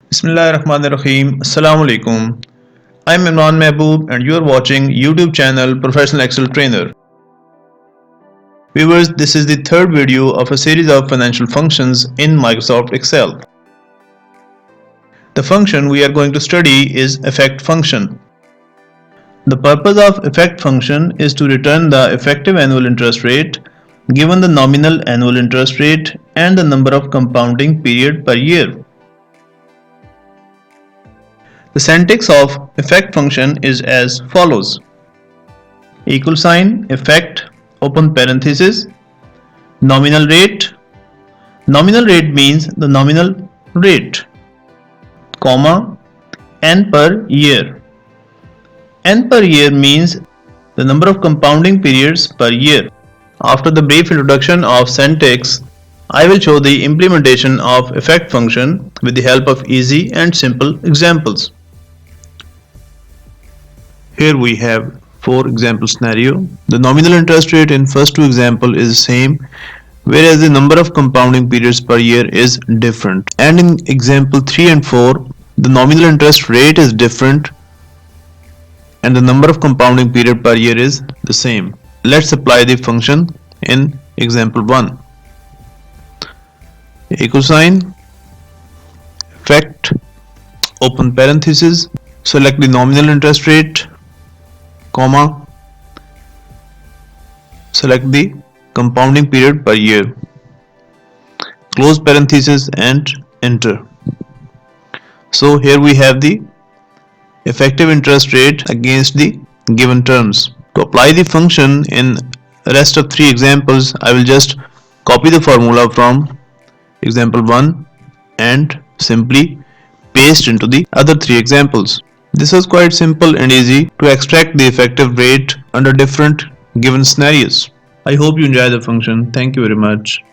Bismillahirrahmanirrahim. Assalamu alaikum. I'm Imran Mehboob and you're watching YouTube channel Professional Excel Trainer. Viewers, this is the third video of a series of financial functions in Microsoft Excel. The function we are going to study is effect function. The purpose of effect function is to return the effective annual interest rate given the nominal annual interest rate and the number of compounding period per year. The syntax of effect function is as follows: equal sign, effect, open parenthesis, nominal rate. Nominal rate means the nominal rate, comma, n per year. N per year means the number of compounding periods per year. After the brief introduction of syntax, I will show the implementation of effect function with the help of easy and simple examples. Here we have 4 example scenario. The nominal interest rate in first 2 example is same, whereas the number of compounding periods per year is different. And in example 3 and 4, the nominal interest rate is different and the number of compounding period per year is the same. Let's apply the function in example 1. Equal sign, effect, open parenthesis, select the nominal interest rate, comma, select the compounding period per year, close parenthesis and enter. So here we have the effective interest rate against the given terms. To apply the function in rest of 3 examples, I will just copy the formula from example 1 and simply paste into the other 3 examples. This was quite simple and easy to extract the effective rate under different given scenarios. I hope you enjoy the function. Thank you very much.